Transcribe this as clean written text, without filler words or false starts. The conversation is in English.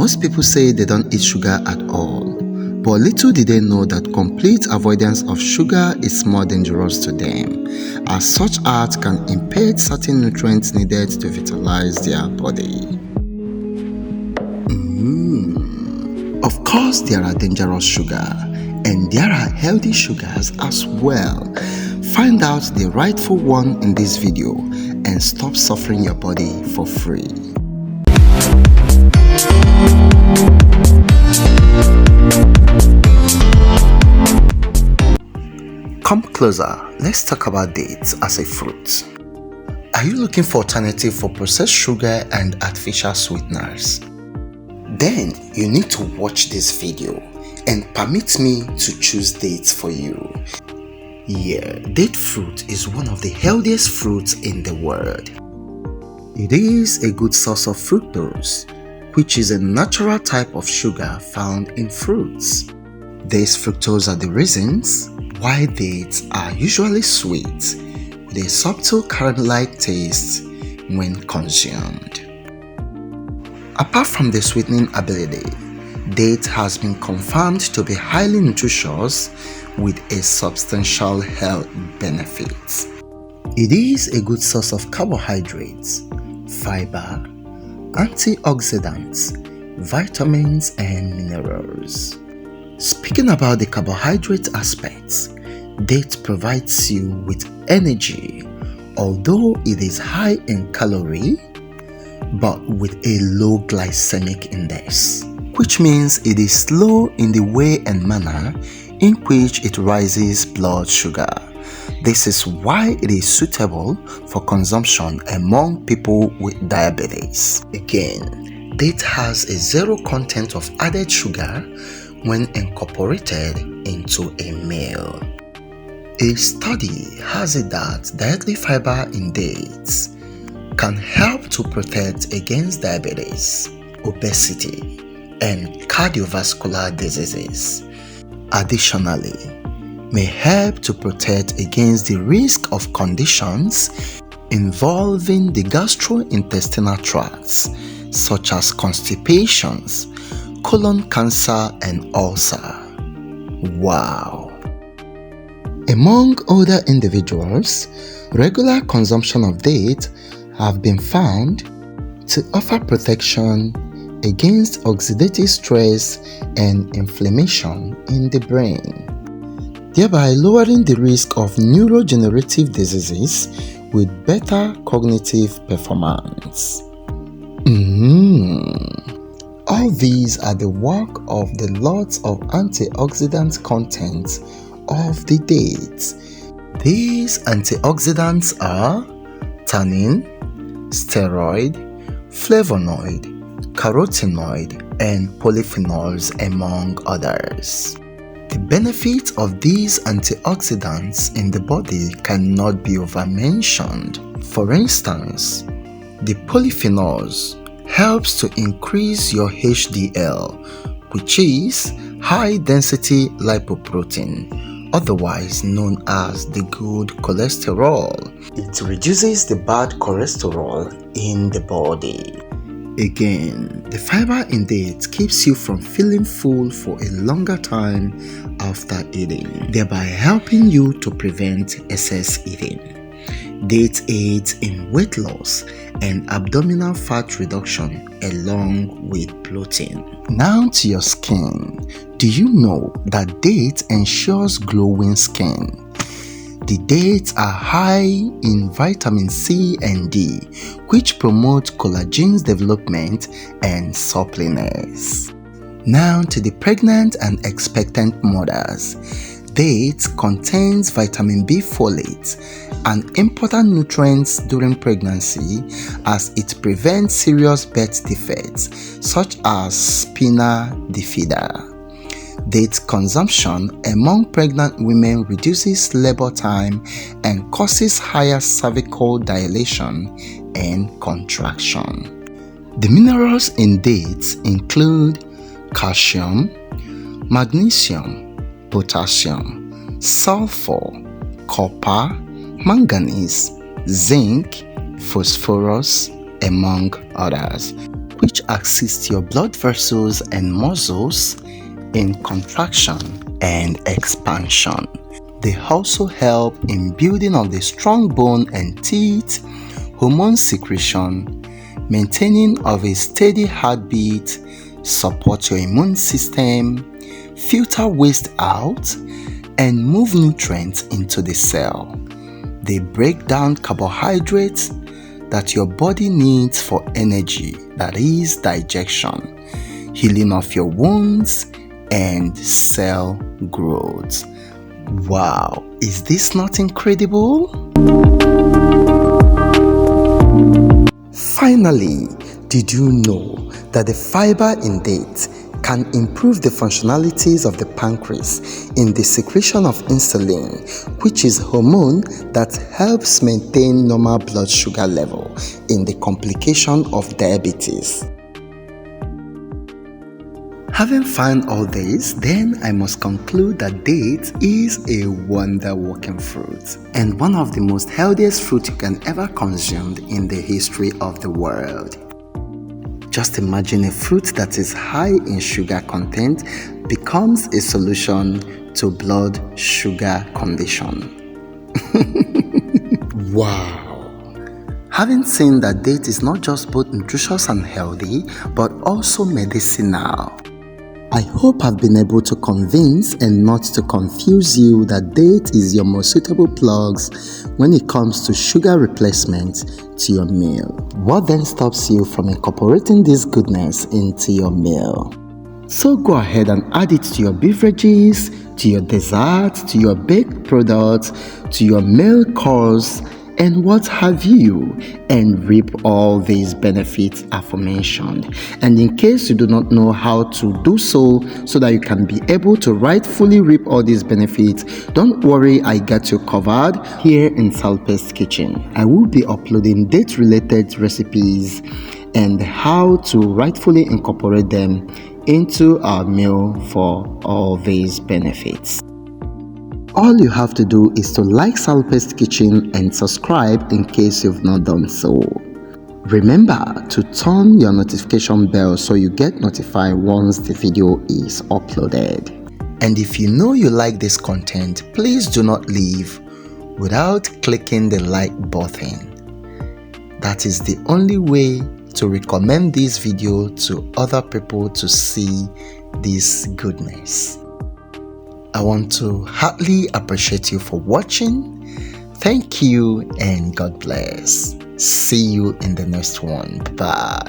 Most people say they don't eat sugar at all, but little did they know that complete avoidance of sugar is more dangerous to them, as such acts can impede certain nutrients needed to vitalize their body. Of course, there are dangerous sugar, and there are healthy sugars as well. Find out the rightful one in this video and stop suffering your body for free. Come closer, let's talk about dates as a fruit. Are you looking for alternative for processed sugar and artificial sweeteners? Then you need to watch this video and permit me to choose dates for you. Yeah, date fruit is one of the healthiest fruits in the world. It is a good source of fructose, which is a natural type of sugar found in fruits. These fructose are the reasons why dates are usually sweet, with a subtle caramel-like taste when consumed. Apart from the sweetening ability, date has been confirmed to be highly nutritious with a substantial health benefits. It is a good source of carbohydrates, fiber, antioxidants, vitamins, and minerals. Speaking about the carbohydrate aspects, date provides you with energy, although it is high in calorie, but with a low glycemic index, which means it is slow in the way and manner in which it rises blood sugar. This is why it is suitable for consumption among people with diabetes. Again, date has a zero content of added sugar when incorporated into a meal. A study has it that dietary fiber in dates can help to protect against diabetes, obesity, and cardiovascular diseases. Additionally, may help to protect against the risk of conditions involving the gastrointestinal tracts, such as constipations, colon cancer, and ulcer. Wow! Among other individuals, regular consumption of date have been found to offer protection against oxidative stress and inflammation in the brain, thereby lowering the risk of neurodegenerative diseases with better cognitive performance. All these are the work of the lots of antioxidant content of the dates. These antioxidants are tannin, steroid, flavonoid, carotenoid, and polyphenols, among others. The benefits of these antioxidants in the body cannot be overmentioned. For instance, the polyphenols helps to increase your HDL, which is high-density lipoprotein, otherwise known as the good cholesterol. It reduces the bad cholesterol in the body. Again, the fiber in dates keeps you from feeling full for a longer time after eating, thereby helping you to prevent excess eating. Dates aids in weight loss and abdominal fat reduction along with bloating. Now to your skin. Do you know that dates ensures glowing skin? The dates are high in vitamin C and D, which promote collagen's development and suppleness. Now to the pregnant and expectant mothers. Dates contains vitamin B folate, an important nutrient during pregnancy, as it prevents serious birth defects such as spina bifida. Date consumption among pregnant women reduces labor time and causes higher cervical dilation and contraction. The minerals in dates include calcium, magnesium, potassium, sulfur, copper, manganese, zinc, phosphorus, among others, which which assist your blood vessels and muscles in contraction and expansion. They also help in building of the strong bone and teeth, hormone secretion, maintaining of a steady heartbeat, support your immune system, filter waste out, and move nutrients into the cell. They break down carbohydrates that your body needs for energy, that is digestion, healing of your wounds, and cell growth. Wow, is this not incredible? Finally, did you know that the fiber in dates can improve the functionalities of the pancreas in the secretion of insulin, which is a hormone that helps maintain normal blood sugar level in the complication of diabetes? Having found all this, then I must conclude that dates is a wonder-working fruit and one of the most healthiest fruit you can ever consume in the history of the world. Just imagine a fruit that is high in sugar content becomes a solution to blood sugar condition. Wow! Having seen that date is not just both nutritious and healthy, but also medicinal, I hope I've been able to convince and not to confuse you that date is your most suitable plugs when it comes to sugar replacement to your meal. What then stops you from incorporating this goodness into your meal? So go ahead and add it to your beverages, to your desserts, to your baked products, to your meal course, and what have you, and reap all these benefits aforementioned. And in case you do not know how to do so that you can be able to rightfully reap all these benefits, don't worry, I got you covered here in Salpest Kitchen. I will be uploading date related recipes and how to rightfully incorporate them into our meal for all these benefits. All you have to do is to like Salpest Kitchen and subscribe in case you've not done so. Remember to turn your notification bell so you get notified once the video is uploaded. And if you know you like this content, please do not leave without clicking the like button. That is the only way to recommend this video to other people to see this goodness. I want to heartily appreciate you for watching. Thank you and God bless. See you in the next one. Bye.